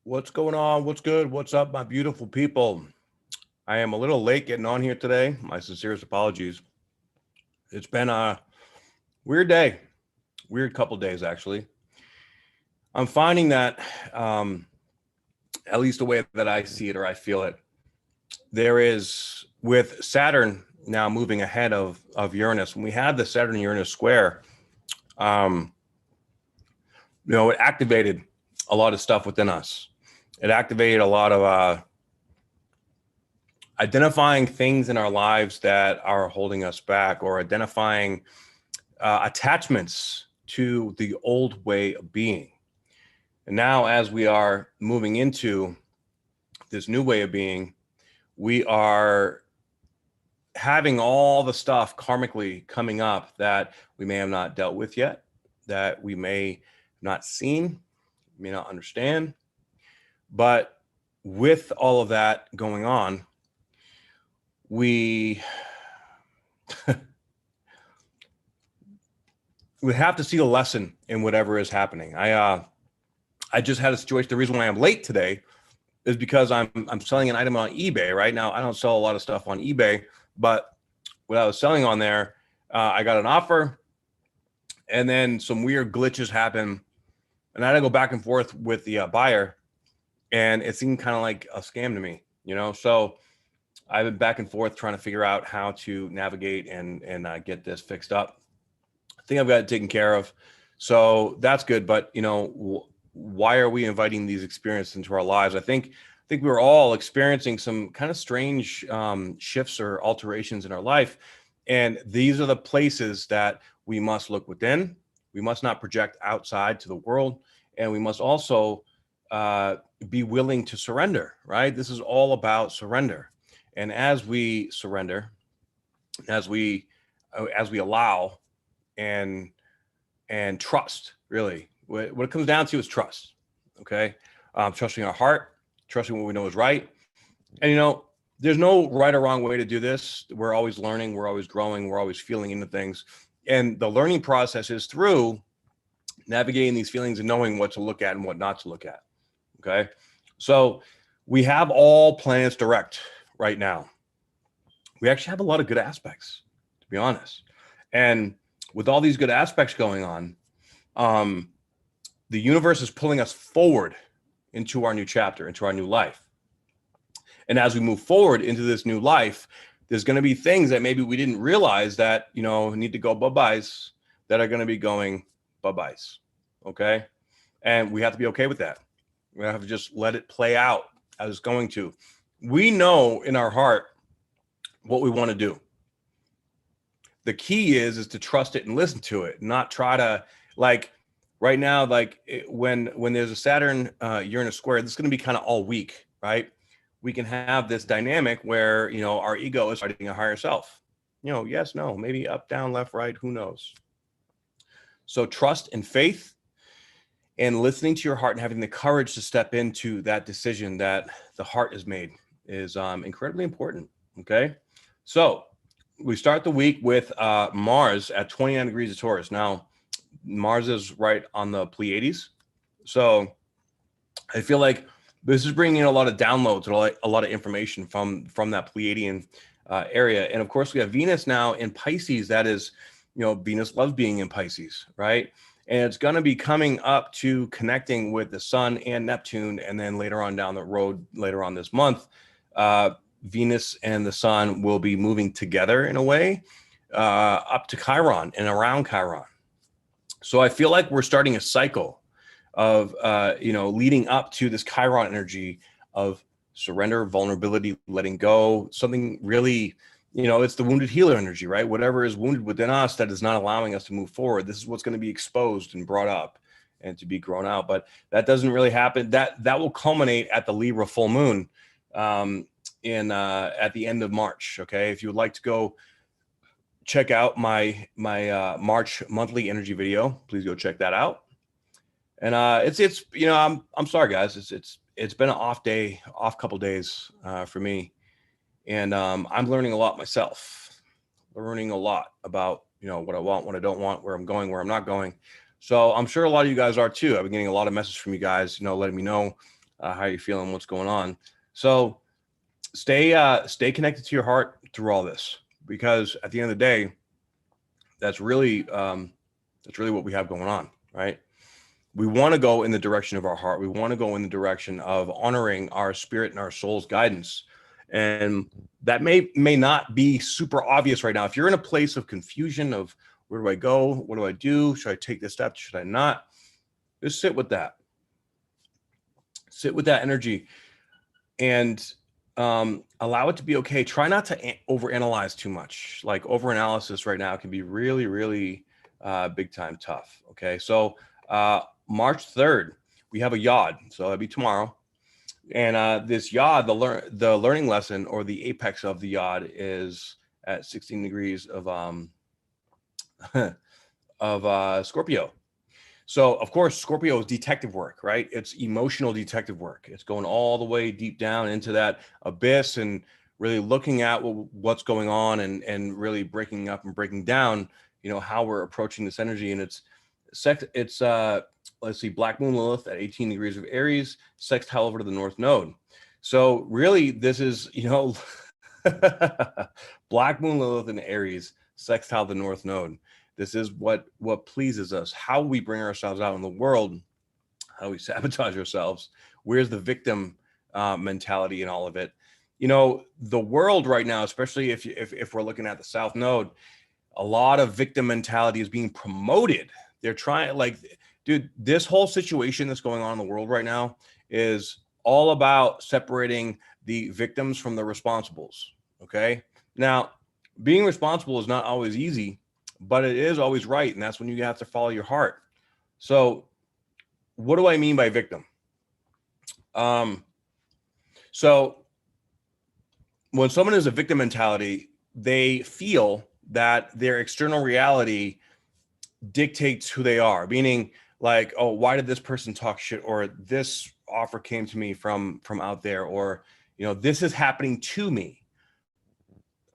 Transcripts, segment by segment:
What's going on? What's good? What's up, my beautiful people? I am a little late getting on here today. My sincerest apologies. It's been a weird day, weird couple days, actually. I'm finding that, at least the way that I see it or I feel it, there is, with Saturn now moving ahead of Uranus, when we had the Saturn-Uranus square, it activated a lot of stuff within us. It activated a lot of identifying things in our lives that are holding us back, or identifying attachments to the old way of being. And now, as we are moving into this new way of being, we are having all the stuff karmically coming up that we may have not dealt with yet, that we may not seen, may not understand. But with all of that going on, we have to see the lesson in whatever is happening. I just had a situation. The reason why I'm late today is because I'm selling an item on eBay right now. I don't sell a lot of stuff on eBay, but what I was selling on there, I got an offer, and then some weird glitches happen, and I had to go back and forth with the buyer, and it seemed kind of like a scam to me, So I've been back and forth trying to figure out how to navigate and get this fixed up. I think I've got it taken care of, so that's good. But why are we inviting these experiences into our lives? I think we're all experiencing some kind of strange shifts or alterations in our life, and these are the places that we must look within. We must not project outside to the world, and we must also be willing to surrender. Right? This is all about surrender. And as we surrender, as we allow and trust, really, what it comes down to is trust. Okay, trusting our heart, trusting what we know is right. And there's no right or wrong way to do this. We're always learning, we're always growing, we're always feeling into things, and the learning process is through navigating these feelings and knowing what to look at and what not to look at. Okay, so we have all planets direct right now. We actually have a lot of good aspects, to be honest. And with all these good aspects going on, the universe is pulling us forward into our new chapter, into our new life. And as we move forward into this new life, there's going to be things that maybe we didn't realize that, need to go bye-byes, that are going to be going bye-byes. Okay. And we have to be okay with that. We have to just let it play out as it's going to. We know in our heart what we want to do. The key is to trust it and listen to it, not try to, like, right now, when there's a Saturn Uranus square, this is going to be kind of all week, right? We can have this dynamic where, our ego is fighting a higher self. Yes, no, maybe up, down, left, right, who knows? So trust and faith and listening to your heart and having the courage to step into that decision that the heart has made is incredibly important. Okay, so we start the week with Mars at 29 degrees of Taurus. Now, Mars is right on the Pleiades, so I feel like this is bringing in a lot of downloads and a lot of information from that Pleiadian area. And of course, we have Venus now in Pisces. That is, Venus loves being in Pisces, right? And it's going to be coming up to connecting with the Sun and Neptune, and then later on down the road, later on this month, Venus and the Sun will be moving together in a way up to Chiron and around Chiron. So I feel like we're starting a cycle of, leading up to this Chiron energy of surrender, vulnerability, letting go, something really, it's the wounded healer energy, right? Whatever is wounded within us that is not allowing us to move forward, this is what's going to be exposed and brought up and to be grown out. But that doesn't really happen. That will culminate at the Libra full moon at the end of March. Okay, if you would like to go check out my March monthly energy video, please go check that out. And it's I'm sorry guys, it's been an off couple days for me, and I'm learning a lot myself, learning a lot about what I want, what I don't want, where I'm going, where I'm not going. So I'm sure a lot of you guys are too. I've been getting a lot of messages from you guys, letting me know how you're feeling, what's going on. So stay connected to your heart through all this, because at the end of the day, that's really what we have going on, right? We want to go in the direction of our heart. We want to go in the direction of honoring our spirit and our soul's guidance. And that may not be super obvious right now. If you're in a place of confusion of where do I go? What do I do? Should I take this step? Should I not? Just sit with that. Sit with that energy and allow it to be okay. Try not to overanalyze too much. Like overanalysis right now can be really, really big time tough. Okay. So March 3rd, we have a yod. So that'll be tomorrow. And this yod, the learning lesson or the apex of the yod is at 16 degrees of Scorpio. So of course, Scorpio is detective work, right? It's emotional detective work. It's going all the way deep down into that abyss and really looking at what's going on and really breaking up and breaking down, how we're approaching this energy. And it's let's see, Black Moon Lilith at 18 degrees of Aries, sextile over to the North Node. So really this is, Black Moon Lilith in Aries, sextile the North Node. This is what pleases us, how we bring ourselves out in the world, how we sabotage ourselves. Where's the victim mentality in all of it? The world right now, especially if we're looking at the South Node, a lot of victim mentality is being promoted. They're trying, dude, this whole situation that's going on in the world right now is all about separating the victims from the responsibles. Okay. Now, being responsible is not always easy, but it is always right. And that's when you have to follow your heart. So what do I mean by victim? So when someone is a victim mentality, they feel that their external reality dictates who they are, meaning like, oh, why did this person talk shit? Or this offer came to me from out there, or, this is happening to me.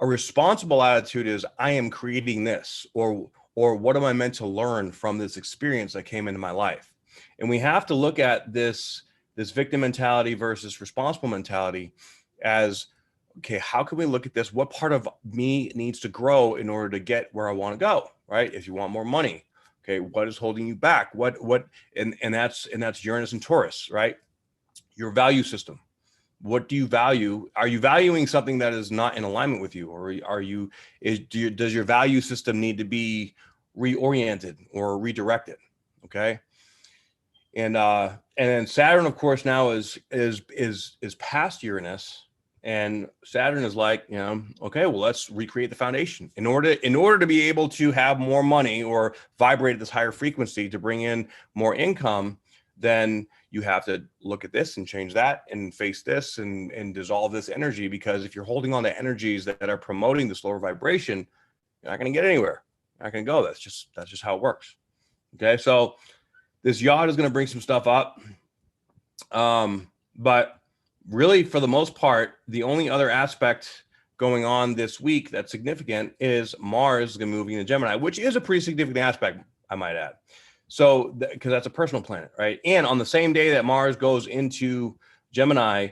A responsible attitude is I am creating this, or what am I meant to learn from this experience that came into my life? And we have to look at this victim mentality versus responsible mentality as, okay, how can we look at this? What part of me needs to grow in order to get where I want to go, right? If you want more money, okay, what is holding you back? And that's Uranus and Taurus, right? Your value system. What do you value? Are you valuing something that is not in alignment with you? Or does your value system need to be reoriented or redirected? Okay. And then Saturn, of course, now is past Uranus, and Saturn is like, okay, well, let's recreate the foundation in order to be able to have more money or vibrate at this higher frequency to bring in more income. Then you have to look at this and change that and face this and dissolve this energy, because if you're holding on to energies that are promoting this lower vibration, you're not going to get anywhere. You're not going to go. That's just how it works. Okay. So this yod is going to bring some stuff up. But really, for the most part, the only other aspect going on this week that's significant is Mars going to be moving into Gemini, which is a pretty significant aspect, I might add. So, because that's a personal planet, right? And on the same day that Mars goes into Gemini,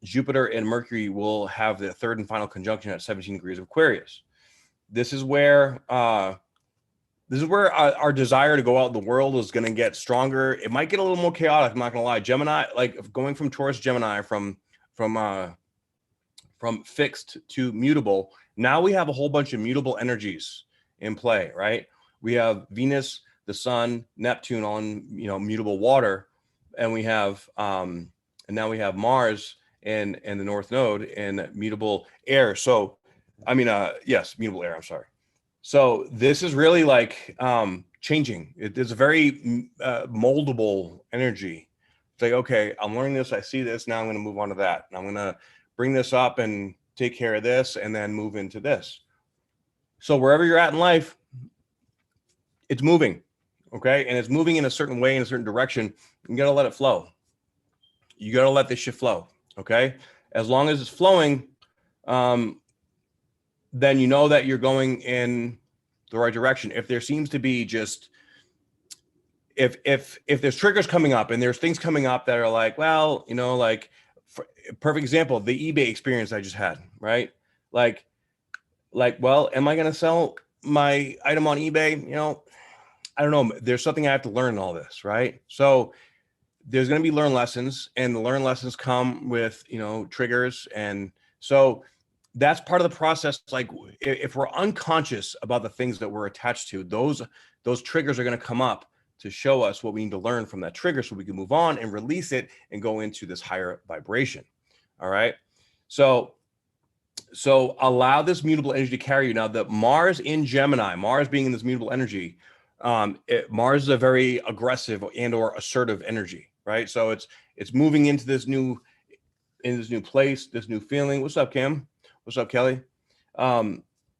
Jupiter and Mercury will have the third and final conjunction at 17 degrees of Aquarius. This is where our desire to go out in the world is going to get stronger. It might get a little more chaotic. I'm not going to lie. Gemini, like going from Taurus Gemini, from fixed to mutable. Now we have a whole bunch of mutable energies in play, right? We have Venus, the Sun, Neptune on mutable water, and we have and now we have Mars and the North Node and mutable air. So, yes, mutable air. I'm sorry. So this is really like changing. It's a very moldable energy. It's like, okay, I'm learning this. I see this. Now I'm going to move on to that. And I'm going to bring this up and take care of this and then move into this. So wherever you're at in life, it's moving. Okay. And it's moving in a certain way, in a certain direction. You got to let it flow. You got to let this shit flow. Okay. As long as it's flowing, then you know that you're going in the right direction. If there seems to be just, if there's triggers coming up and there's things coming up that are like, well, you know, like perfect example, the eBay experience I just had, right? Like, well, am I going to sell my item on eBay? You know, I don't know. There's something I have to learn in all this, right? So there's going to be learned lessons, and the learned lessons come with, you know, triggers. And so that's part of the process. Like if we're unconscious about the things that we're attached to, those triggers are going to come up to show us what we need to learn from that trigger so we can move on and release it and go into this higher vibration. All right. So allow this mutable energy to carry you. Now, the Mars in Gemini, Mars being in this mutable energy, Mars is a very aggressive and or assertive energy, right? So it's moving into this new place, this new feeling. What's up, Kim? What's up, Kelly?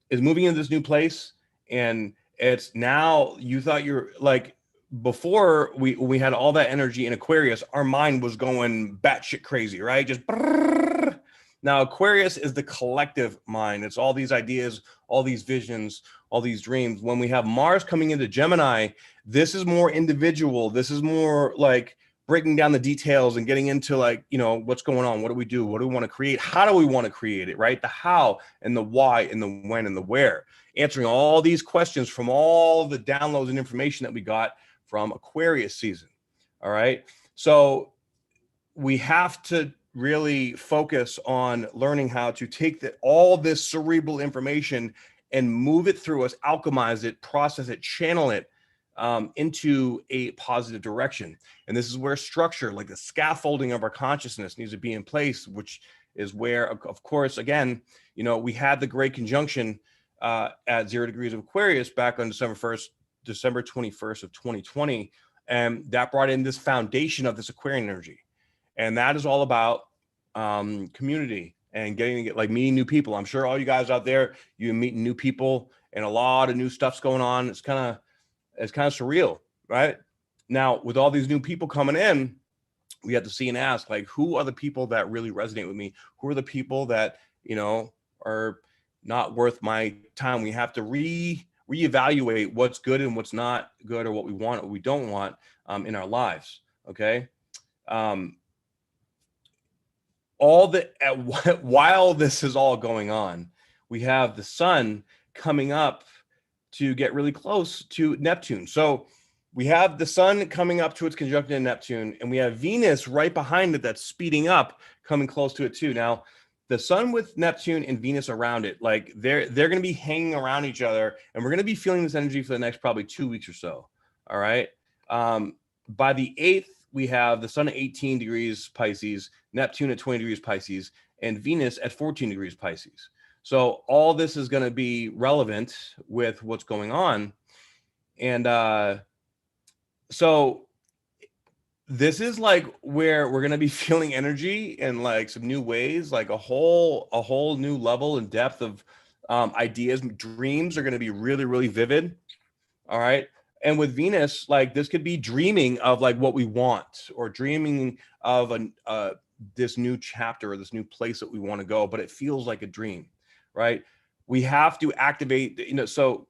Is moving into this new place, and it's now, you thought you're like, before we had all that energy in Aquarius, our mind was going batshit crazy, right? Just brrr. Now Aquarius is the collective mind. It's all these ideas, all these visions, all these dreams. When we have Mars coming into Gemini, this is more individual. This is more like breaking down the details and getting into, like, you know, what's going on? What do we do? What do we want to create? How do we want to create it, right? The how and the why and the when and the where. Answering all these questions from all the downloads and information that we got from Aquarius season. All right. So we have to really focus on learning how to take all this cerebral information and move it through us, alchemize it, process it, channel it into a positive direction. And this is where structure, like the scaffolding of our consciousness, needs to be in place, which is where, of course, again, you know, we had the great conjunction at 0 degrees of Aquarius back on December 21st of 2020. And that brought in this foundation of this Aquarian energy. And that is all about community and meeting new people. I'm sure all you guys out there, you're meeting new people and a lot of new stuff's going on. It's kind of surreal, right? Now, with all these new people coming in, we have to see and ask, like, who are the people that really resonate with me? Who are the people that, you know, are not worth my time? We have to reevaluate what's good and what's not good, or what we want or what we don't want in our lives. Okay. While this is all going on, we have the sun coming up to get really close to Neptune. So we have the sun coming up to its conjunction in Neptune, and we have Venus right behind it that's speeding up, coming close to it too. Now, the sun with Neptune and Venus around it, like they're going to be hanging around each other, and we're going to be feeling this energy for the next probably 2 weeks or so. All right. By the 8th, we have the sun at 18 degrees Pisces, Neptune at 20 degrees Pisces, and Venus at 14 degrees Pisces. So all this is going to be relevant with what's going on. And so this is like where we're going to be feeling energy in like some new ways, like a whole new level and depth of ideas. Dreams are going to be really, really vivid. All right. And with Venus, like this could be dreaming of like what we want, or dreaming of this new chapter or this new place that we want to go, but it feels like a dream, right? We have to activate, you know, so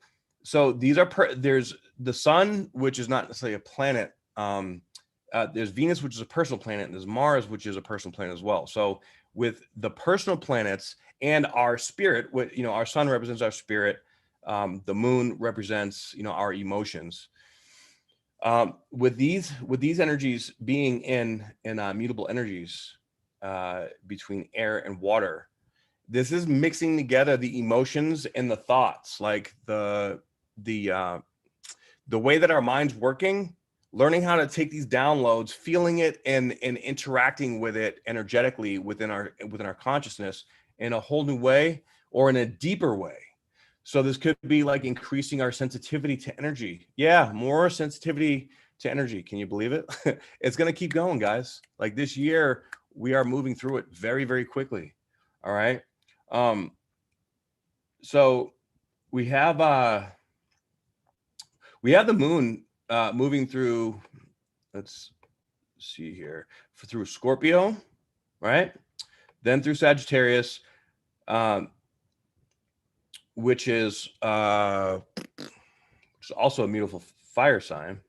these are, there's the sun, which is not necessarily a planet. There's Venus, which is a personal planet, and there's Mars, which is a personal planet as well. So with the personal planets and our spirit, you know, our sun represents our spirit. The moon represents, you know, our emotions. With these energies being in mutable energies between air and water, this is mixing together the emotions and the thoughts, like the way that our mind's working, learning how to take these downloads, feeling it and interacting with it energetically within our consciousness in a whole new way, or in a deeper way. So this could be like increasing our sensitivity to energy. Yeah, more sensitivity to energy. Can you believe it? It's going to keep going, guys. Like this year, we are moving through it very, very quickly. All right. So we have the moon moving through, let's see here, through Scorpio, right? Then through Sagittarius, which is also a beautiful fire sign.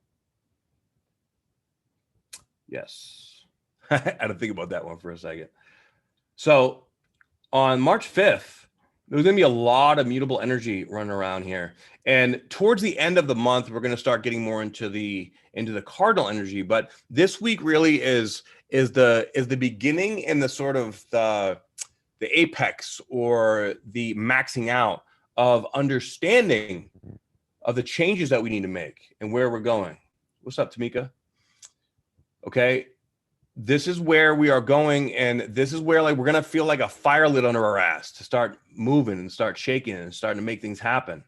Yes. I had to think about that one for a second. So on March 5th, there's going to be a lot of mutable energy running around here. And towards the end of the month, we're going to start getting more into the cardinal energy. But this week really is the beginning and the sort of the apex or the maxing out of understanding of the changes that we need to make and where we're going. What's up, Tamika? Okay. This is where we are going, and this is where, like, we're gonna feel like a fire lit under our ass to start moving and start shaking and starting to make things happen.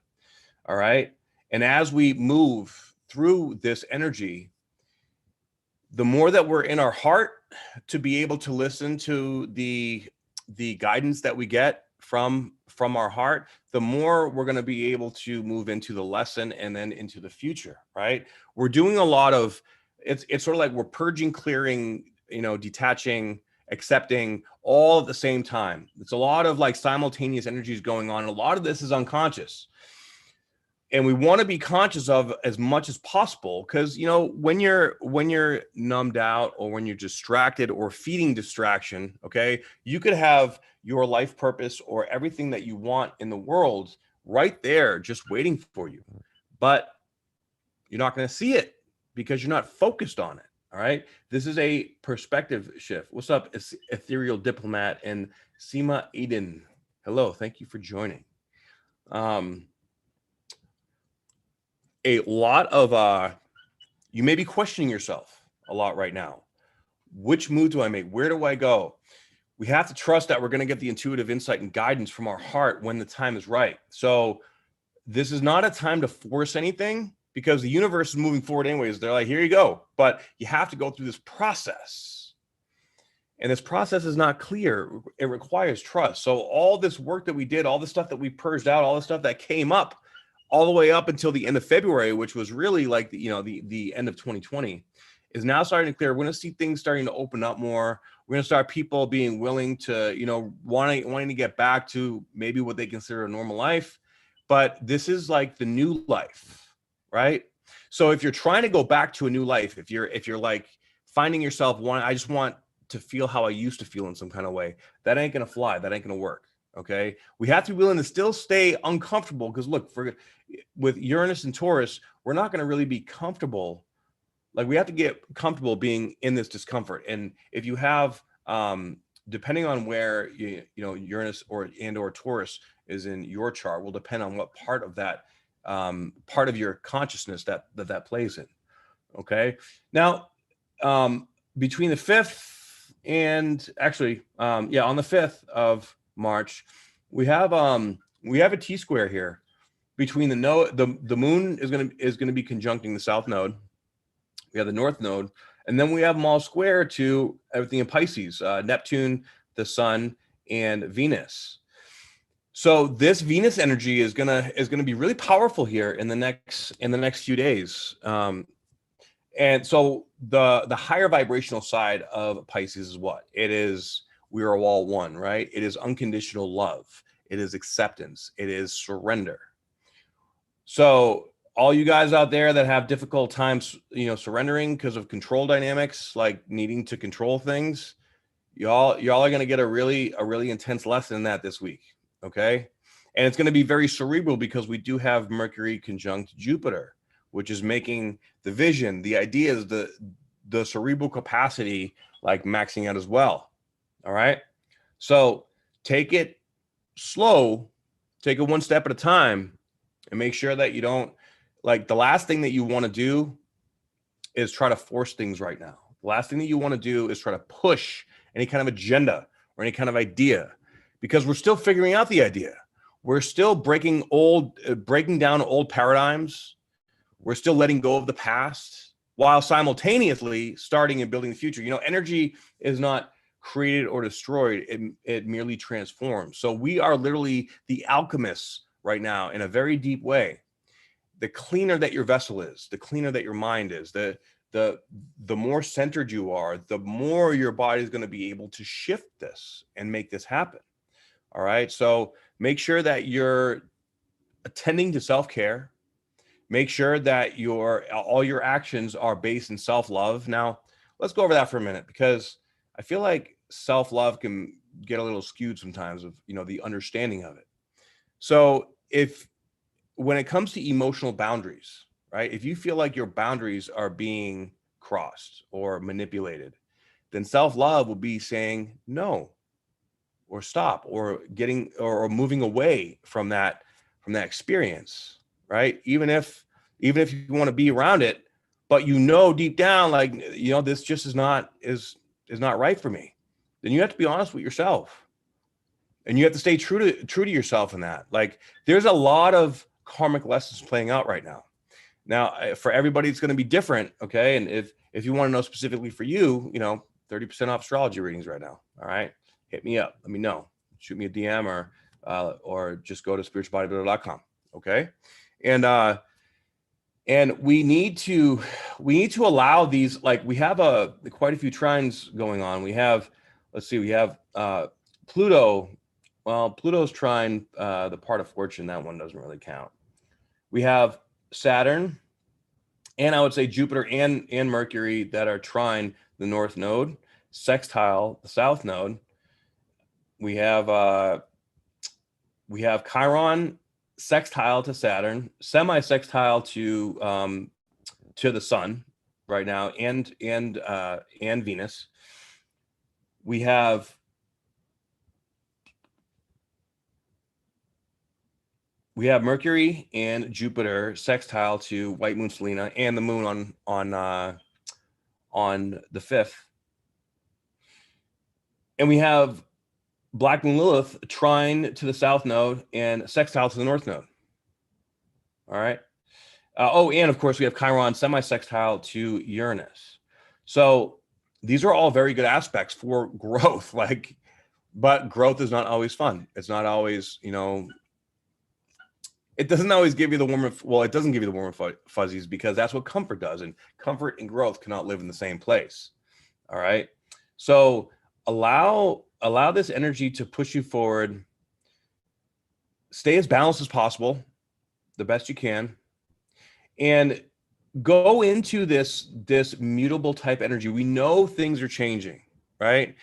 All right. And as we move through this energy, the more that we're in our heart to be able to listen to the guidance that we get from our heart, the more we're going to be able to move into the lesson and then into the future. Right. We're doing a lot of, it's sort of like we're purging, clearing, detaching, accepting, all at the same time. It's a lot of like simultaneous energies going on. And a lot of this is unconscious. And we want to be conscious of as much as possible, because when you're numbed out or when you're distracted or feeding distraction, okay, you could have your life purpose or everything that you want in the world right there just waiting for you, but you're not going to see it because you're not focused on it. All right. This is a perspective shift. What's up, Ethereal Diplomat and Seema Eden? Hello. Thank you for joining. A lot of you may be questioning yourself a lot right now. Which move do I make? Where do I go? We have to trust that we're going to get the intuitive insight and guidance from our heart when the time is right. So this is not a time to force anything, because the universe is moving forward anyways. They're like, here you go. But you have to go through this process. And this process is not clear. It requires trust. So all this work that we did, all the stuff that we purged out, all the stuff that came up all the way up until the end of February, which was really like the end of 2020, is now starting to clear. We're going to see things starting to open up more. We're going to start people being willing to, wanting to get back to maybe what they consider a normal life. But this is like the new life, right? So if you're trying to go back to a new life, if you're like finding yourself I just want to feel how I used to feel in some kind of way, that ain't going to fly. That ain't going to work. Okay. We have to be willing to still stay uncomfortable, because look, with Uranus and Taurus, we're not going to really be comfortable. Like, we have to get comfortable being in this discomfort. And if you have, depending on where Uranus or Taurus is in your chart, will depend on what part of that, part of your consciousness that plays in. Okay. Now, between the 5th and actually, on the 5th of March, we have a T square here between the node. The moon is going to be conjuncting the south node. We have the north node, and then we have them all square to everything in Pisces, Neptune, the sun, and Venus. So this Venus energy is gonna be really powerful here in the next few days. And so the higher vibrational side of Pisces is what? It is, we are all one, right? It is unconditional love. It is acceptance. It is surrender. So all you guys out there that have difficult times, surrendering because of control dynamics, like needing to control things, y'all are going to get a really intense lesson in that this week. Okay. And it's going to be very cerebral, because we do have Mercury conjunct Jupiter, which is making the vision, the ideas, the cerebral capacity, like maxing out as well. All right. So take it slow, take it one step at a time, and make sure that you don't, like, the last thing that you want to do is try to force things right now. The last thing that you want to do is try to push any kind of agenda or any kind of idea, because we're still figuring out the idea. We're still breaking down old paradigms. We're still letting go of the past while simultaneously starting and building the future. Energy is not created or destroyed. It merely transforms. So we are literally the alchemists right now in a very deep way. The cleaner that your vessel is, the cleaner that your mind is, the more centered you are, the more your body is going to be able to shift this and make this happen. All right. So make sure that you're attending to self-care. Make sure that all your actions are based in self-love. Now, let's go over that for a minute, because I feel like self-love can get a little skewed sometimes of, you know, the understanding of it. So when it comes to emotional boundaries, right? If you feel like your boundaries are being crossed or manipulated, then self-love will be saying no, or stop, or getting or moving away from that experience, right? Even if you want to be around it, but you know deep down, like, you know, this just is not right for me, then you have to be honest with yourself, and you have to stay true to yourself in that. Like, there's a lot of karmic lessons playing out right now. Now, for everybody, it's going to be different, okay? And if you want to know specifically for you, you know, 30% off astrology readings right now. All right, hit me up. Let me know. Shoot me a DM, or just go to spiritualbodybuilder.com. Okay, and we need to allow these. Like, we have quite a few trines going on. We have, let's see, we have Pluto. Well, Pluto's trine the part of fortune. That one doesn't really count. We have Saturn, and I would say Jupiter and Mercury that are trine the north node, sextile the south node. We have Chiron sextile to Saturn, semi-sextile to the Sun right now, and Venus. We have Mercury and Jupiter sextile to White Moon Selena, and the Moon on the 5th. And we have Black Moon Lilith trine to the South node and sextile to the North node. All right. And of course, we have Chiron semi-sextile to Uranus. So these are all very good aspects for growth. But growth is not always fun. It's not always, you know, it doesn't always give you the warm, well, it doesn't give you the warm fuzzies, because that's what comfort does. And comfort and growth cannot live in the same place. All right. So allow this energy to push you forward. Stay as balanced as possible, the best you can, and go into this mutable type energy. We know things are changing, right?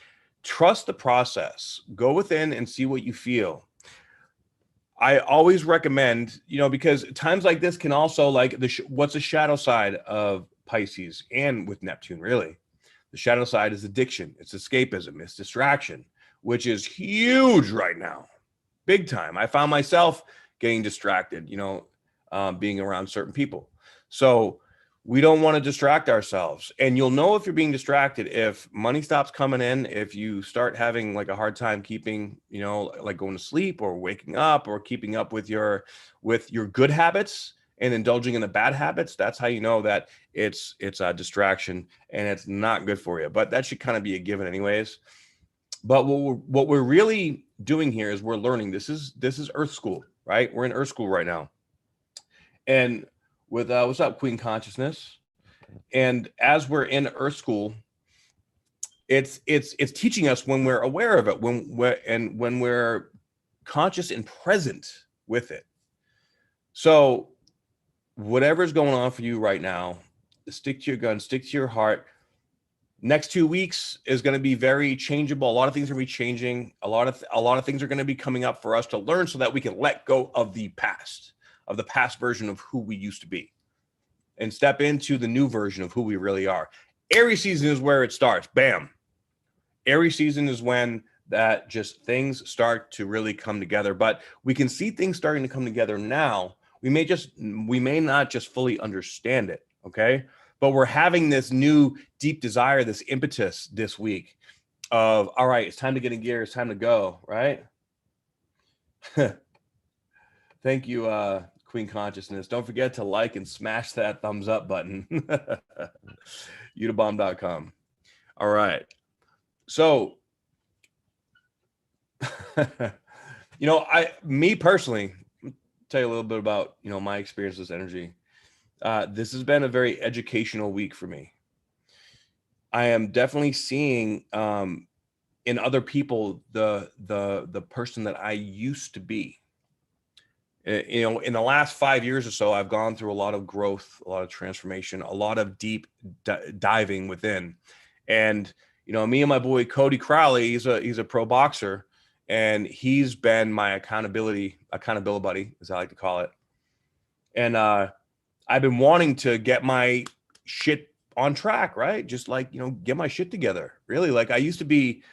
Trust the process. Go within and see what you feel. I always recommend, you know, because times like this can also, like, what's the shadow side of Pisces, and with Neptune, really? The shadow side is addiction. It's escapism. It's distraction, which is huge right now. Big time. I found myself getting distracted, you know, being around certain people. So we don't want to distract ourselves. And you'll know if you're being distracted if money stops coming in, if you start having like a hard time keeping, you know, like going to sleep or waking up or keeping up with your good habits and indulging in the bad habits. That's how you know that it's a distraction and it's not good for you. But that should kind of be a given anyways. But what we're really doing here is we're learning. This is Earth School, right? We're in Earth School right now. And with what's up, Queen Consciousness? And as we're in Earth School, it's teaching us when we're aware of it, when we're conscious and present with it. So whatever's going on for you right now, stick to your gun, stick to your heart. Next 2 weeks is going to be very changeable. A lot of things are going to be changing. A lot of things are going to be coming up for us to learn so that we can let go of the past version of who we used to be and step into the new version of who we really are. Aries season is where it starts. Bam. Aries season is when that just things start to really come together, but we can see things starting to come together now. We may not just fully understand it. Okay. But we're having this new deep desire, this impetus this week of, all right, it's time to get in gear. It's time to go, right? Thank you, Queen Consciousness. Don't forget to like and smash that thumbs up button. Utabomb.com. All right. So, you know, me personally, I'll tell you a little bit about, you know, my experience with this energy. This has been a very educational week for me. I am definitely seeing in other people the person that I used to be. You know, in the last 5 years or so, I've gone through a lot of growth, a lot of transformation, a lot of deep diving within. And, you know, me and my boy, Cody Crowley, he's a pro boxer, and he's been my accountability buddy, as I like to call it. And I've been wanting to get my shit on track, right? Just like, you know, get my shit together. Really, like I used to be,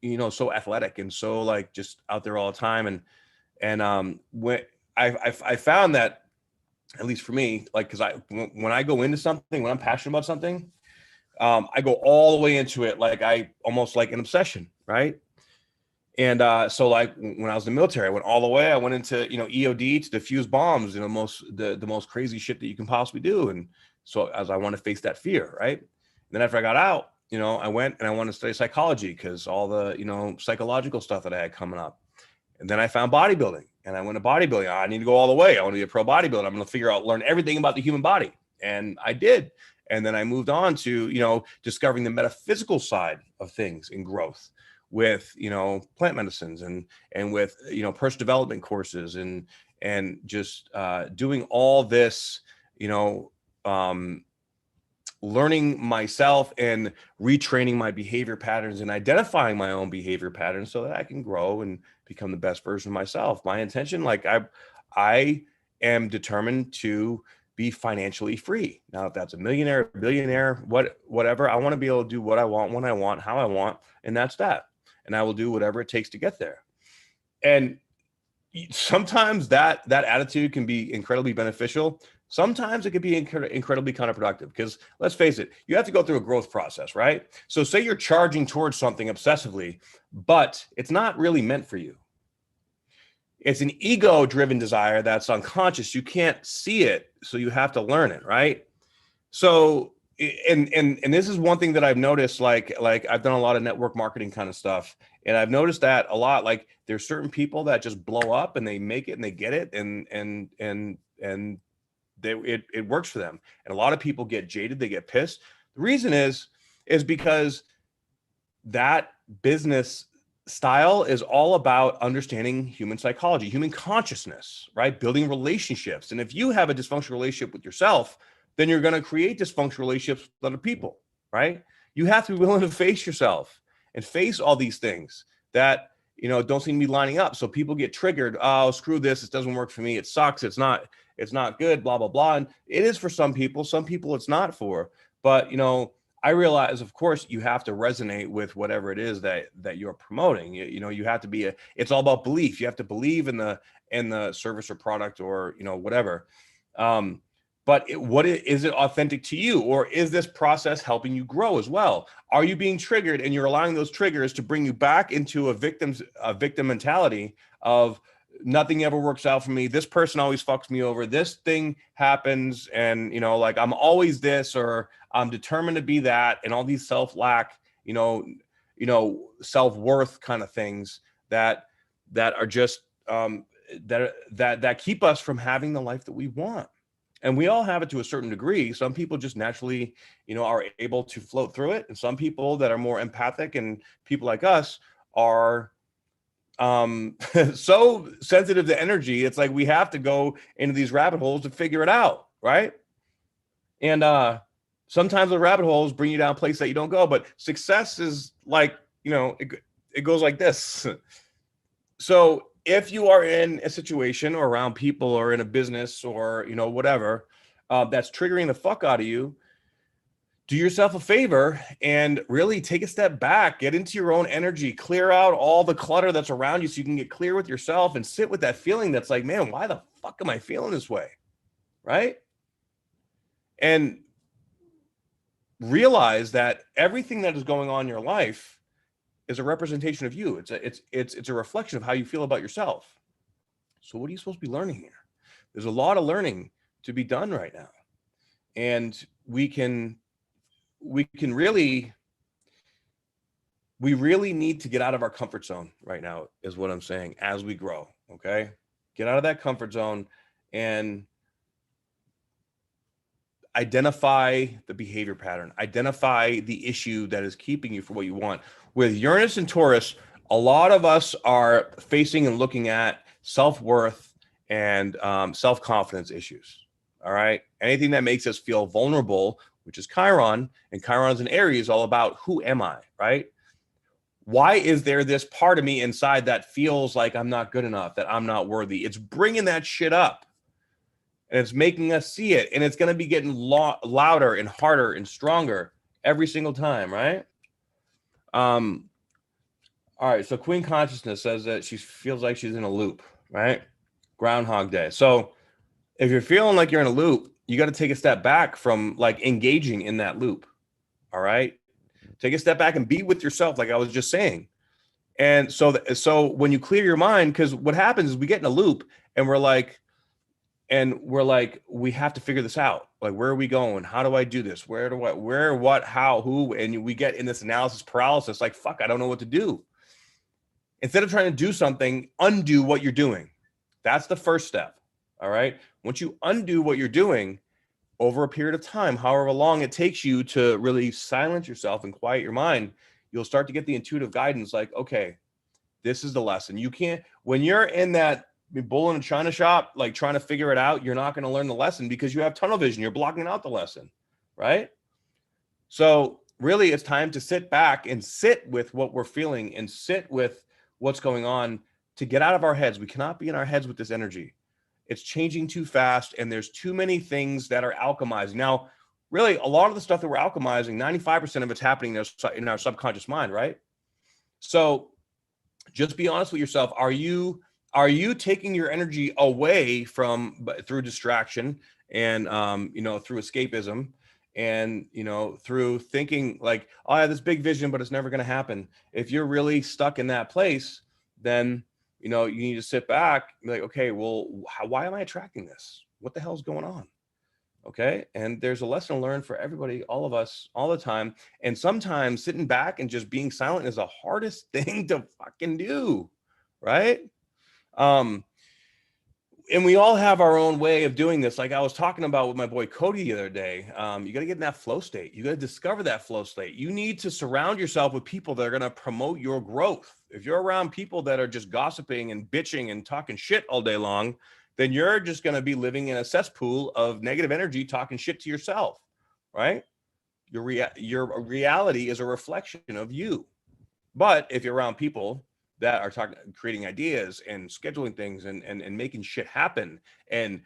you know, so athletic and so like just out there all the time. And when I found that, at least for me, like, because when I go into something, when I'm passionate about something, I go all the way into it, like I almost like an obsession, right? And so like when I was in the military, I went all the way. I went into, you know, EOD to defuse bombs, you know, the most crazy shit that you can possibly do. And so as I want to face that fear, right? And then after I got out, you know, I went and I wanted to study psychology because all the, you know, psychological stuff that I had coming up. And then I found bodybuilding, and I went to bodybuilding. I need to go all the way. I want to be a pro bodybuilder. I'm going to learn everything about the human body. And I did. And then I moved on to, you know, discovering the metaphysical side of things in growth with, you know, plant medicines and with, you know, personal development courses and just doing all this, you know, learning myself and retraining my behavior patterns and identifying my own behavior patterns so that I can grow and become the best version of myself. My intention, like I am determined to be financially free. Now, if that's a millionaire, billionaire, whatever, I want to be able to do what I want, when I want, how I want, and that's that. And I will do whatever it takes to get there. And sometimes that attitude can be incredibly beneficial. Sometimes it could be incredibly counterproductive, because let's face it, you have to go through a growth process, right? So say you're charging towards something obsessively, but it's not really meant for you. It's an ego-driven desire that's unconscious. You can't see it, so you have to learn it, right? So, and this is one thing that I've noticed, like I've done a lot of network marketing kind of stuff, and I've noticed that a lot. Like there's certain people that just blow up and they make it and they get it, and it works for them. And a lot of people get jaded, they get pissed. The reason is because that business style is all about understanding human psychology, human consciousness, right? Building relationships. And if you have a dysfunctional relationship with yourself, then you're going to create dysfunctional relationships with other people, right? You have to be willing to face yourself and face all these things that, you know, don't seem to be lining up. So people get triggered. Oh, screw this. It doesn't work for me. It sucks. It's not good, blah, blah, blah. And it is for some people it's not for. But, you know, I realize, of course, you have to resonate with whatever it is that you're promoting. You know, you have to be it's all about belief. You have to believe in the service or product or, you know, whatever. But is it authentic to you, or is this process helping you grow as well? Are you being triggered and you're allowing those triggers to bring you back into a victim mentality of nothing ever works out for me. This person always fucks me over. This thing happens, and you know, like I'm always this, or I'm determined to be that, and all these self-lack, you know, self-worth kind of things that are just that keep us from having the life that we want. And we all have it to a certain degree. Some people just naturally, you know, are able to float through it, and some people that are more empathic and people like us are so sensitive to energy. It's like we have to go into these rabbit holes to figure it out, right? And sometimes the rabbit holes bring you down a place that you don't go. But success is like, you know, it goes like this. So if you are in a situation or around people or in a business or, you know, whatever, that's triggering the fuck out of you, do yourself a favor and really take a step back, get into your own energy, clear out all the clutter that's around you so you can get clear with yourself and sit with that feeling that's like, man, why the fuck am I feeling this way? Right? And realize that everything that is going on in your life is a representation of you. It's a reflection of how you feel about yourself. So what are you supposed to be learning here? There's a lot of learning to be done right now. And we really need to get out of our comfort zone right now, is what I'm saying, as we grow. Okay. Get out of that comfort zone and identify the behavior pattern, identify the issue that is keeping you from what you want. With Uranus and Taurus, a lot of us are facing and looking at self-worth and self-confidence issues. All right. Anything that makes us feel vulnerable which is Chiron, and Chiron is in Aries, all about who am I, right? Why is there this part of me inside that feels like I'm not good enough, that I'm not worthy? It's bringing that shit up, and it's making us see it, and it's going to be getting louder and harder and stronger every single time, right? All right, so Queen Consciousness says that she feels like she's in a loop, right? Groundhog Day. So if you're feeling like you're in a loop, you got to take a step back from like engaging in that loop. All right, take a step back and be with yourself, like I was just saying. And so when you clear your mind, because what happens is we get in a loop and we're like, we have to figure this out. Like, where are we going? How do I do this? Where, what, how, who? And we get in this analysis paralysis, like, fuck, I don't know what to do. Instead of trying to do something, undo what you're doing. That's the first step. All right. Once you undo what you're doing over a period of time, however long it takes you to really silence yourself and quiet your mind, you'll start to get the intuitive guidance like, okay, this is the lesson. You can't, when you're in that bull in a china shop, like trying to figure it out, you're not going to learn the lesson because you have tunnel vision. You're blocking out the lesson. Right. So really it's time to sit back and sit with what we're feeling and sit with what's going on, to get out of our heads. We cannot be in our heads with this energy. It's changing too fast, and there's too many things that are alchemizing. Now, really, a lot of the stuff that we're alchemizing, 95% of it's happening in our subconscious mind, right? So just be honest with yourself. Are you taking your energy away from, through distraction and through escapism, and through thinking like, oh, I have this big vision, but it's never going to happen? If you're really stuck in that place, then you need to sit back and be like, okay, well, why am I attracting this? What the hell's going on? Okay. And there's a lesson learned for everybody, all of us, all the time. And sometimes sitting back and just being silent is the hardest thing to fucking do. Right. And we all have our own way of doing this. Like I was talking about with my boy Cody the other day. You got to get in that flow state. You got to discover that flow state. You need to surround yourself with people that are going to promote your growth. If you're around people that are just gossiping and bitching and talking shit all day long, then you're just going to be living in a cesspool of negative energy, talking shit to yourself, right? Your reality is a reflection of you. But if you're around people that are creating ideas and scheduling things and making shit happen, and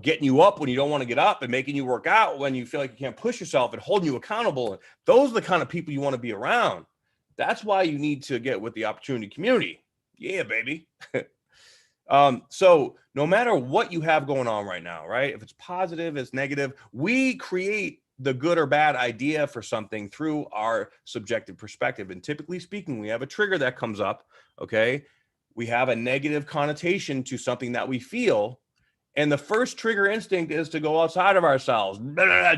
getting you up when you don't want to get up, and making you work out when you feel like you can't push yourself, and holding you accountable, and those are the kind of people you want to be around. That's why you need to get with the opportunity community. Yeah, baby. So no matter what you have going on right now, right? If it's positive, it's negative, we create the good or bad idea for something through our subjective perspective. And typically speaking, we have a trigger that comes up. Okay. We have a negative connotation to something that we feel. And the first trigger instinct is to go outside of ourselves,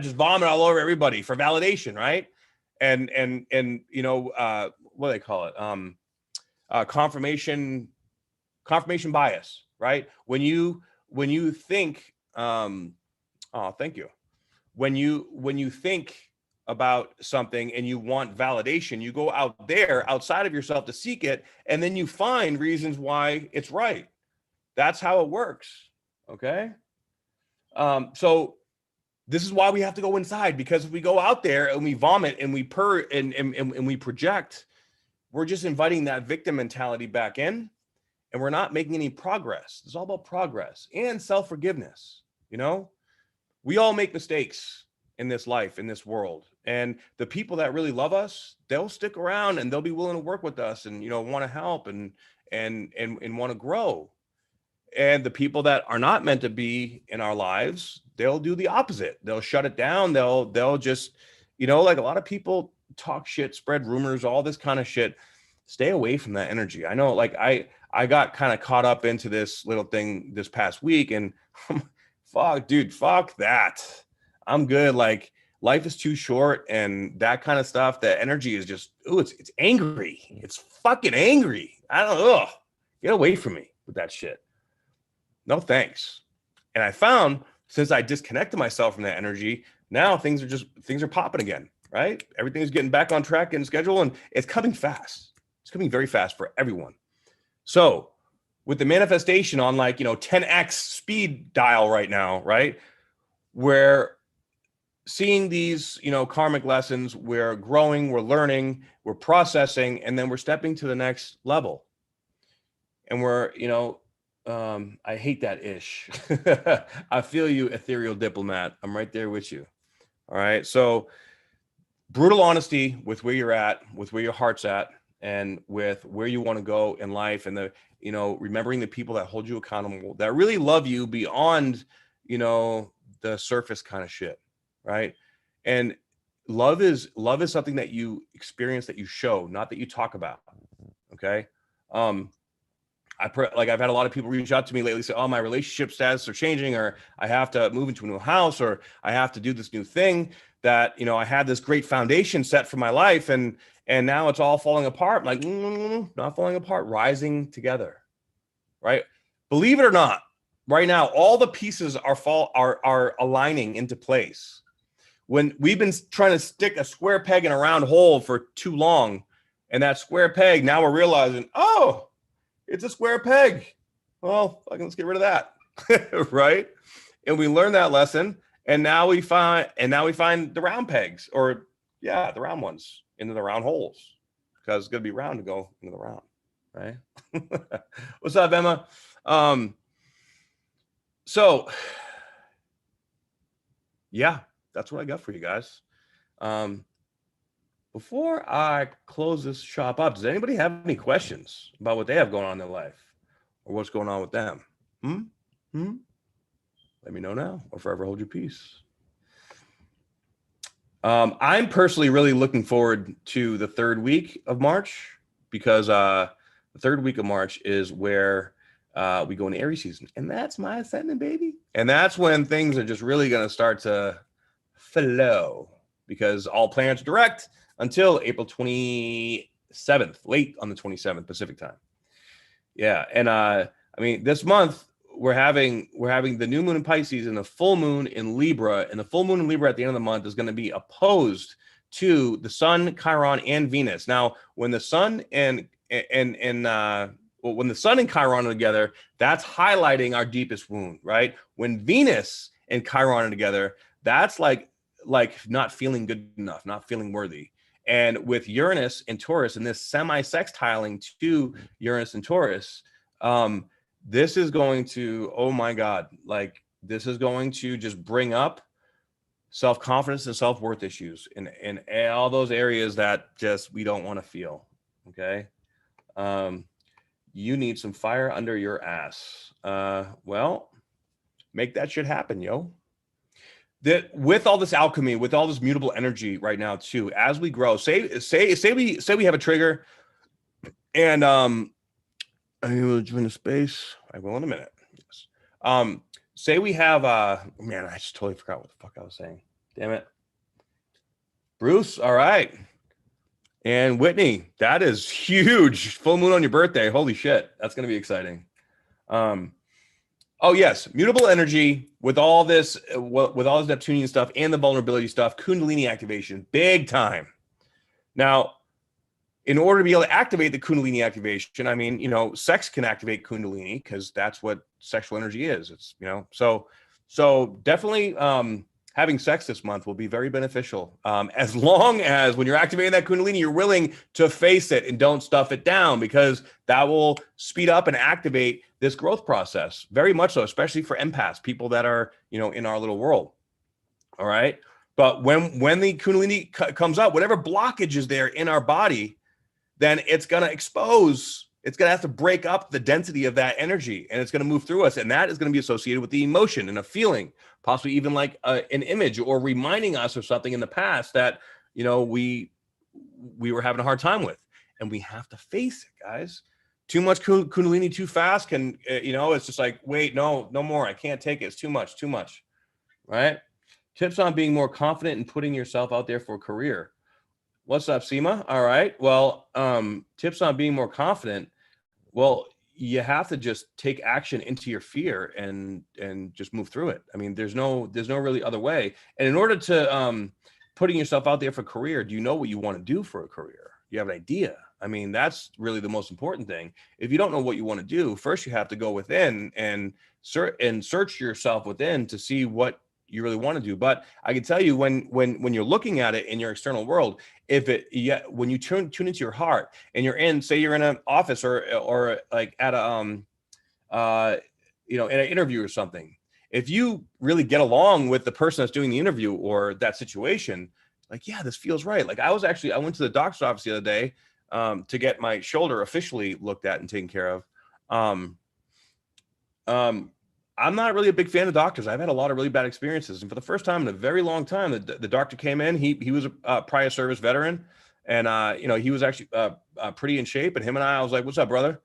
just vomit all over everybody for validation. Right. And what do they call it? Confirmation bias, right? When you think, thank you. When you think about something and you want validation, you go out there outside of yourself to seek it, and then you find reasons why it's right. That's how it works. Okay. So this is why we have to go inside, because if we go out there and we vomit and we purr and we project, we're just inviting that victim mentality back in, and we're not making any progress. It's all about progress and self-forgiveness. We all make mistakes in this life, in this world. And the people that really love us, they'll stick around and they'll be willing to work with us and, want to help and want to grow. And the people that are not meant to be in our lives, they'll do the opposite. They'll shut it down. They'll just, like a lot of people talk shit, spread rumors, all this kind of shit. Stay away from that energy. I know, like I got kind of caught up into this little thing this past week, and fuck that. I'm good. Like, life is too short, and that kind of stuff, that energy is just, it's angry. It's fucking angry. I don't know. Get away from me with that shit. No thanks. And I found, since I disconnected myself from that energy, now things are popping again, right? Everything's getting back on track and schedule, and it's coming fast. It's coming very fast for everyone. So with the manifestation on 10x speed dial right now, right? Where seeing these, karmic lessons, we're growing, we're learning, we're processing, and then we're stepping to the next level. And we're, I hate that ish. I feel you, ethereal diplomat. I'm right there with you. All right. So brutal honesty with where you're at, with where your heart's at, and with where you want to go in life, and remembering the people that hold you accountable, that really love you beyond, the surface kind of shit. Right. And love is something that you experience, that you show, not that you talk about. Okay. I've had a lot of people reach out to me lately, say, oh, my relationship status are changing, or I have to move into a new house, or I have to do this new thing that, I had this great foundation set for my life, and now it's all falling apart. I'm like, no, not falling apart, rising together, right? Believe it or not, right now, all the pieces are aligning into place. When we've been trying to stick a square peg in a round hole for too long, and that square peg, now we're realizing, oh, it's a square peg. Well, let's get rid of that. Right. And we learned that lesson. And now we find the round pegs, or the round ones into the round holes, because it's going to be round to go into the round. Right. What's up, Emma? So that's what I got for you guys. Before I close this shop up, does anybody have any questions about what they have going on in their life, or what's going on with them? Let me know now, or forever hold your peace. I'm personally really looking forward to the third week of March, because the third week of March is where we go into Aries season, and that's my ascendant, baby. And that's when things are just really going to start to flow, because all planets are direct until April 27th, late on the 27th Pacific time. Yeah. And this month we're having the new moon in Pisces and the full moon in Libra, and the full moon in Libra at the end of the month is going to be opposed to the Sun, Chiron, and Venus. Now, when the Sun when the Sun and Chiron are together, that's highlighting our deepest wound, right? When Venus and Chiron are together, that's like not feeling good enough, not feeling worthy. And with Uranus and Taurus, and this semi-sextiling to Uranus and Taurus, this is going to, oh my God, this is going to just bring up self-confidence and self-worth issues in all those areas that just we don't want to feel. Okay. You need some fire under your ass. Well, make that shit happen, yo. That with all this alchemy, with all this mutable energy right now too, as we grow, say we have a trigger, and I will join a space. I will in a minute. Yes. Say we have man, I just totally forgot what the fuck I was saying. Damn it. Bruce, all right. And Whitney, that is huge. Full moon on your birthday. Holy shit. That's gonna be exciting. Oh yes, mutable energy with all this Neptunian stuff and the vulnerability stuff, Kundalini activation, big time. Now, in order to be able to activate the Kundalini activation, sex can activate Kundalini, because that's what sexual energy is. It's, so definitely having sex this month will be very beneficial, as long as when you're activating that Kundalini, you're willing to face it and don't stuff it down, because that will speed up and activate this growth process, very much so, especially for empaths, people that are, in our little world. All right. But when the Kundalini comes up, whatever blockage is there in our body, then it's going to expose, it's going to have to break up the density of that energy, and it's going to move through us. And that is going to be associated with the emotion and a feeling, possibly even like an image, or reminding us of something in the past that, we were having a hard time with. And we have to face it, guys. Too much Kundalini too fast can, it's just like, wait, no more. I can't take it. It's too much. Right? Tips on being more confident and putting yourself out there for a career. What's up, Seema? All right. Well, tips on being more confident. Well, you have to just take action into your fear and just move through it. There's no really other way. And in order to putting yourself out there for a career, do you know what you want to do for a career? You have an idea. That's really the most important thing. If you don't know what you want to do, first you have to go within and search yourself within to see what you really want to do. But I can tell you when you're looking at it in your external world, when you tune into your heart and say you're in an office or like at a in an interview or something, if you really get along with the person that's doing the interview or that situation, like, yeah, this feels right. Like I went to the doctor's office the other day to get my shoulder officially looked at and taken care of. I'm not really a big fan of doctors. I've had a lot of really bad experiences. And for the first time in a very long time, the doctor came in, he was a prior service veteran. And, he was actually pretty in shape. And him and I was like, what's up, brother?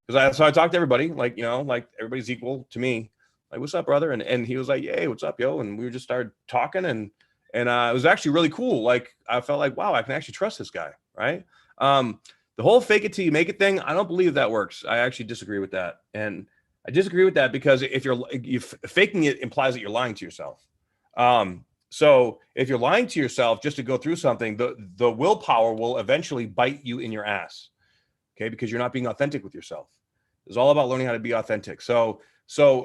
So I talked to everybody, like, like everybody's equal to me. Like, what's up, brother? And he was like, hey, what's up, yo? And we just started talking and it was actually really cool. Like, I felt like, wow, I can actually trust this guy. Right. The whole fake it till you make it thing, I don't believe that works. I actually disagree with that. And I disagree with that because if you're faking it implies that you're lying to yourself. So if you're lying to yourself just to go through something, the willpower will eventually bite you in your ass. Okay, because you're not being authentic with yourself. It's all about learning how to be authentic. So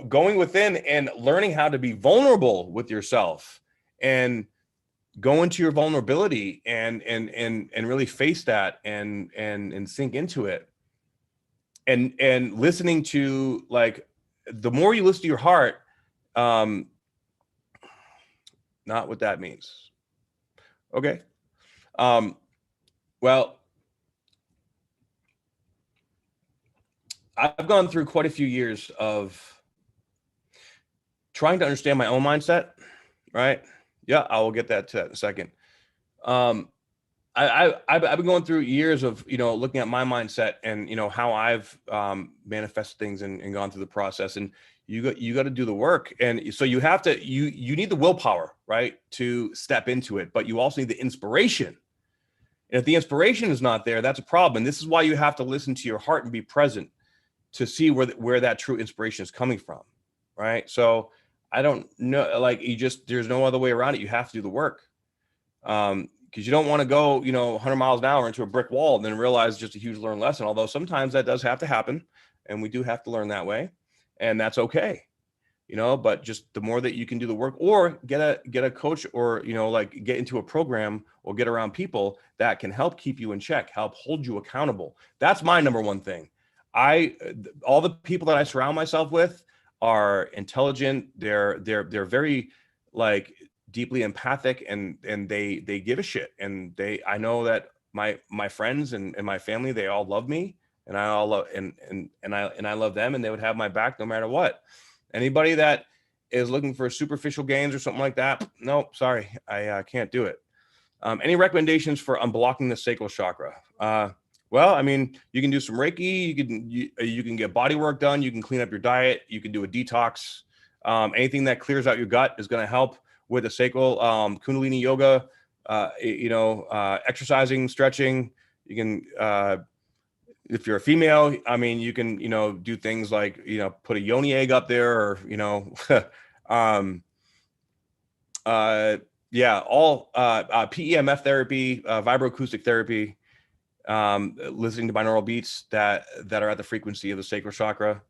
going within and learning how to be vulnerable with yourself and go into your vulnerability and really face that and sink into it. And listening to, like, the more you listen to your heart, not what that means. Okay. Well, I've gone through quite a few years of trying to understand my own mindset, right? Yeah, I will get that to that in a second. I've been going through years of, looking at my mindset and, how I've manifested things and gone through the process. And you got to do the work. And so you have to, you need the willpower, right, to step into it, but you also need the inspiration. And if the inspiration is not there, that's a problem. And this is why you have to listen to your heart and be present to see where that true inspiration is coming from, right? So I don't know, like, there's no other way around it. You have to do the work. Because you don't want to go, 100 miles an hour into a brick wall and then realize just a huge learned lesson. Although sometimes that does have to happen, and we do have to learn that way, and that's okay, But just the more that you can do the work, or get a coach, or like get into a program or get around people that can help keep you in check, help hold you accountable. That's my number one thing. All the people that I surround myself with are intelligent. They're very, like, deeply empathic, and they give a shit. And I know that my friends and my family, they all love me, and I all love and I love them, and they would have my back no matter what. Anybody that is looking for superficial gains or something like that, no, sorry, I can't do it. Any recommendations for unblocking the sacral chakra? Well, I mean, you can do some Reiki, you can get body work done, you can clean up your diet, you can do a detox. Anything that clears out your gut is going to help with the sacral. Kundalini yoga, exercising, stretching. You can, if you're a female, I mean, you can, do things like, put a yoni egg up there, or, all PEMF therapy, vibroacoustic therapy, listening to binaural beats that are at the frequency of the sacral chakra.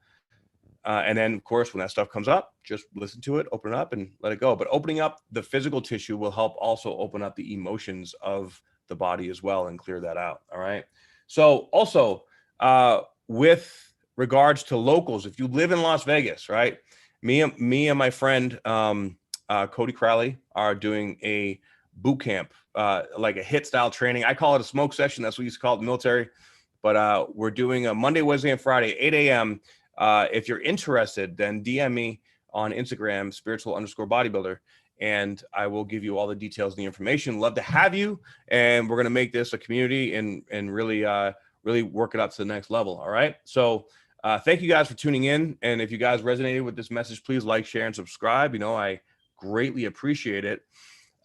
And then, of course, when that stuff comes up, just listen to it, open it up, and let it go. But opening up the physical tissue will help also open up the emotions of the body as well and clear that out. All right. So also, with regards to locals, if you live in Las Vegas, right, me and my friend Cody Crowley are doing a boot camp, like a HIT style training. I call it a smoke session. That's what we used to call it in the military. But we're doing a Monday, Wednesday, and Friday, 8 a.m. If you're interested, then DM me on Instagram, spiritual_bodybuilder, and I will give you all the details and the information. Love to have you. And we're going to make this a community and really, really work it up to the next level. All right. So thank you guys for tuning in. And if you guys resonated with this message, please like, share, and subscribe. I greatly appreciate it.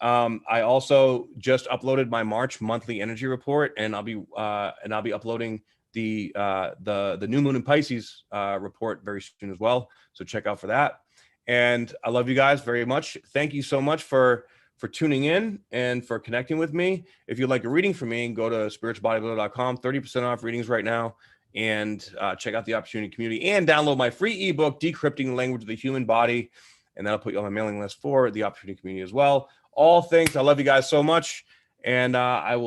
I also just uploaded my March monthly energy report, and I'll be uploading the new moon in Pisces report very soon as well. So check out for that. And I love you guys very much. Thank you so much for tuning in and for connecting with me. If you'd like a reading from me, go to spiritualbodybuilder.com, 30% off readings right now, and check out the opportunity community and download my free ebook, Decrypting the Language of the Human Body. and that'll put you on my mailing list for the opportunity community as well. All things. I love you guys so much, and I will